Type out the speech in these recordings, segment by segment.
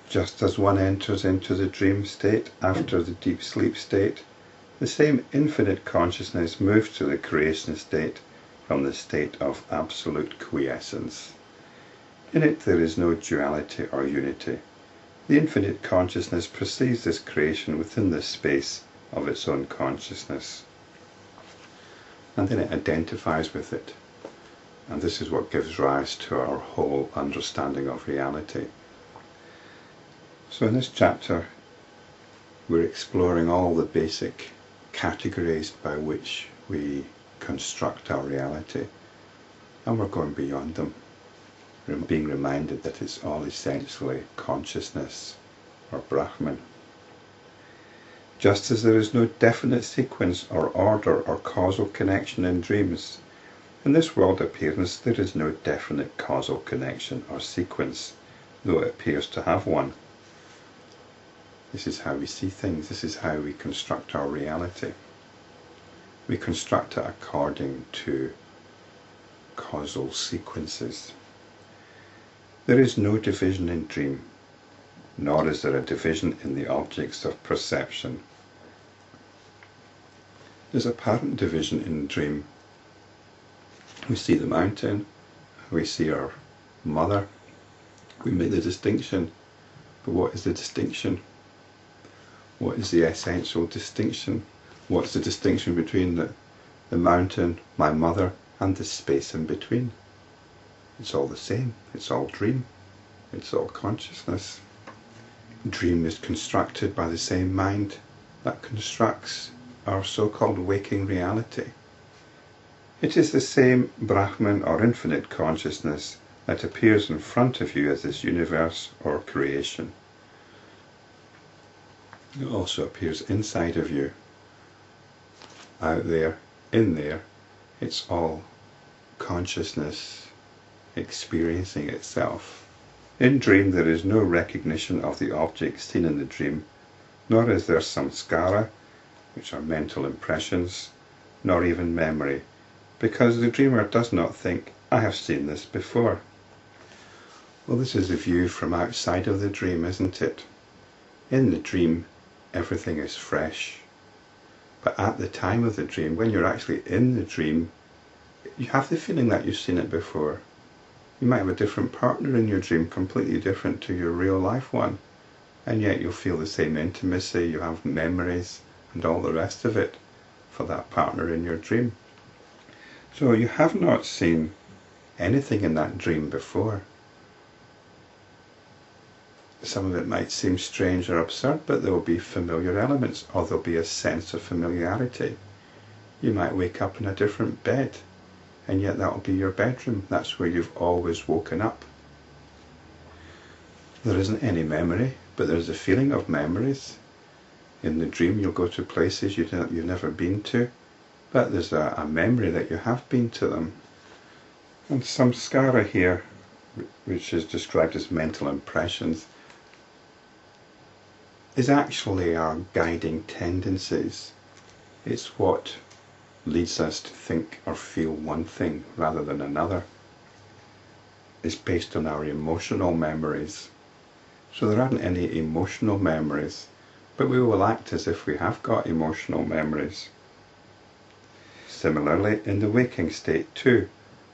Just as one enters into the dream state after the deep sleep state, the same infinite consciousness moves to the creation state from the state of absolute quiescence. In it there is no duality or unity. The infinite consciousness perceives this creation within the space of its own consciousness. And then it identifies with it. And this is what gives rise to our whole understanding of reality. So in this chapter, we're exploring all the basic categories by which we construct our reality. And we're going beyond them. We're being reminded that it's all essentially consciousness, or Brahman. Just as there is no definite sequence or order or causal connection in dreams, in this world appearance there is no definite causal connection or sequence, though it appears to have one. This is how we see things, this is how we construct our reality. We construct it according to causal sequences. There is no division in dream, nor is there a division in the objects of perception. There's apparent division in dream. We see the mountain, we see our mother, we make the distinction, but what is the distinction? What is the essential distinction? What's the distinction between the mountain, my mother, and the space in between? It's all the same. It's all dream. It's all consciousness. Dream is constructed by the same mind that constructs our so-called waking reality. It is the same Brahman or infinite consciousness that appears in front of you as this universe or creation. It also appears inside of you, out there, in there. It's all consciousness experiencing itself. In dream there is no recognition of the object seen in the dream, nor is there samskara, which are mental impressions, nor even memory, because the dreamer does not think, I have seen this before. Well, this is a view from outside of the dream, isn't it? In the dream, everything is fresh. But at the time of the dream, when you're actually in the dream, you have the feeling that you've seen it before. You might have a different partner in your dream, completely different to your real life one, and yet you'll feel the same intimacy, you have memories and all the rest of it for that partner in your dream. So you have not seen anything in that dream before. Some of it might seem strange or absurd, but there will be familiar elements, or there'll be a sense of familiarity. You might wake up in a different bed, and yet that will be your bedroom. That's where you've always woken up. There isn't any memory, but there's a feeling of memories. In the dream you'll go to places you've never been to, but there's a memory that you have been to them. And samskara here, which is described as mental impressions, is actually our guiding tendencies. It's what leads us to think or feel one thing rather than another. It's based on our emotional memories. So there aren't any emotional memories, but we will act as if we have got emotional memories. Similarly, in the waking state too,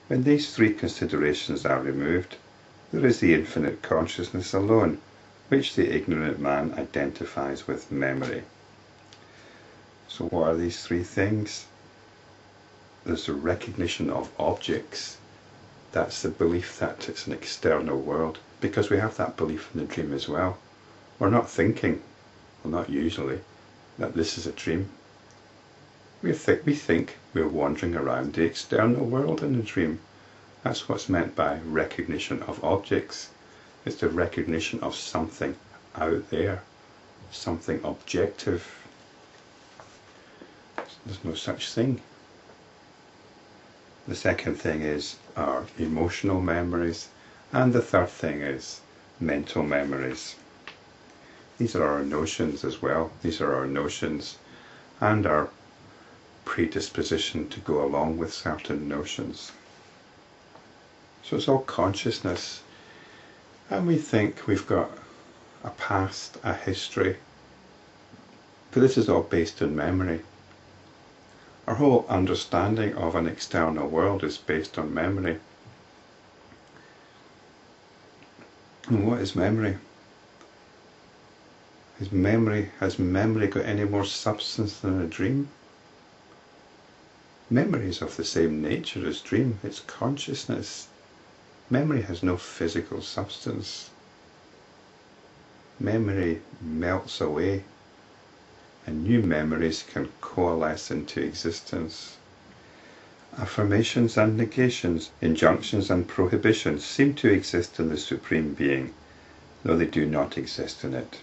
when these three considerations are removed, there is the infinite consciousness alone, which the ignorant man identifies with memory. So what are these three things? There's the recognition of objects. That's the belief that it's an external world, because we have that belief in the dream as well. We're not thinking, well, not usually, that this is a dream. We think we're wandering around the external world in a dream. That's what's meant by recognition of objects. It's the recognition of something out there, something objective. There's no such thing. The second thing is our emotional memories, and the third thing is mental memories. These are our notions as well. These are our notions and our predisposition to go along with certain notions. So it's all consciousness. And we think we've got a past, a history. But this is all based on memory. Our whole understanding of an external world is based on memory. And what is memory? Has memory got any more substance than a dream? Memory is of the same nature as dream. It's consciousness. Memory has no physical substance. Memory melts away, and new memories can coalesce into existence. Affirmations and negations, injunctions and prohibitions seem to exist in the Supreme Being, though they do not exist in it.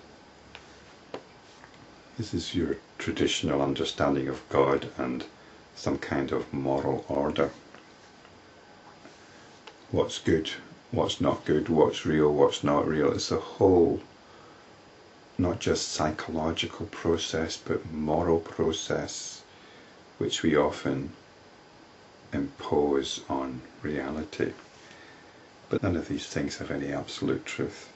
This is your traditional understanding of God and some kind of moral order. What's good, what's not good, what's real, what's not real. It's a whole, not just psychological process, but moral process, which we often impose on reality. But none of these things have any absolute truth.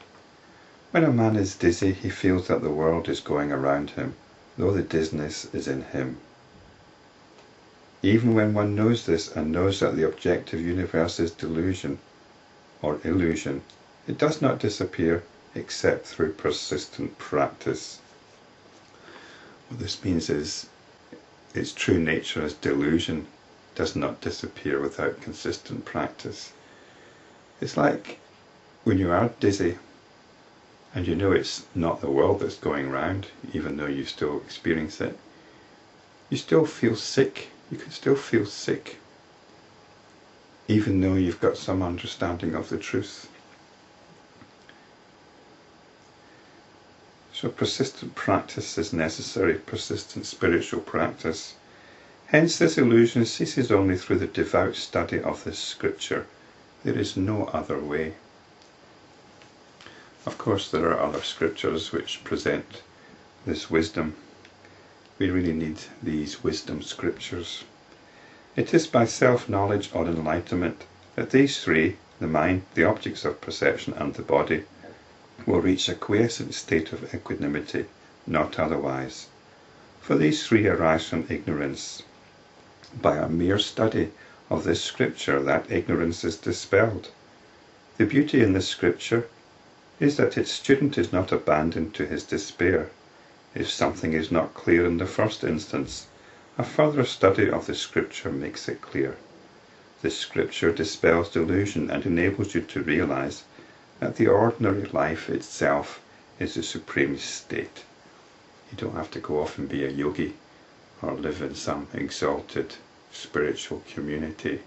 When a man is dizzy, he feels that the world is going around him, though the dizziness is in him. Even when one knows this and knows that the objective universe is delusion or illusion, it does not disappear except through persistent practice. What this means is its true nature as delusion does not disappear without consistent practice. It's like when you are dizzy and you know it's not the world that's going round, even though you still experience it, you still feel sick. You can still feel sick, even though you've got some understanding of the truth. So persistent practice is necessary, persistent spiritual practice. Hence this illusion ceases only through the devout study of this scripture. There is no other way. Of course there are other scriptures which present this wisdom. We really need these wisdom scriptures. It is by self-knowledge or enlightenment that these three, the mind, the objects of perception and the body, will reach a quiescent state of equanimity, not otherwise. For these three arise from ignorance. By a mere study of this scripture, that ignorance is dispelled. The beauty in this scripture is that its student is not abandoned to his despair. If something is not clear in the first instance, a further study of the scripture makes it clear. This scripture dispels delusion and enables you to realize that the ordinary life itself is the supreme state. You don't have to go off and be a yogi or live in some exalted spiritual community.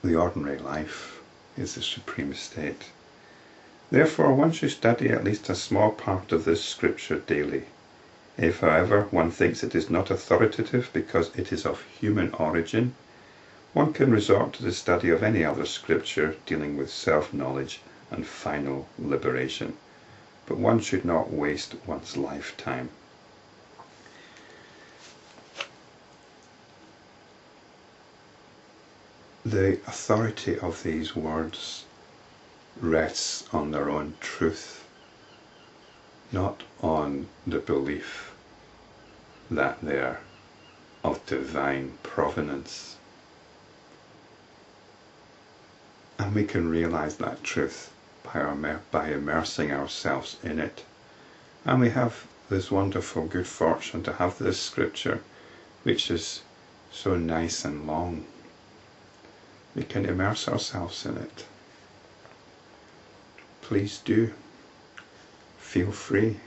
The ordinary life is the supreme state. Therefore, one should study at least a small part of this scripture daily. If, however, one thinks it is not authoritative because it is of human origin, one can resort to the study of any other scripture dealing with self-knowledge and final liberation. But one should not waste one's lifetime. The authority of these words rests on their own truth, not on the belief that they're of divine provenance. And we can realize that truth by immersing ourselves in it. And we have this wonderful good fortune to have this scripture, which is so nice and long. We can immerse ourselves in it. Please do. Feel free.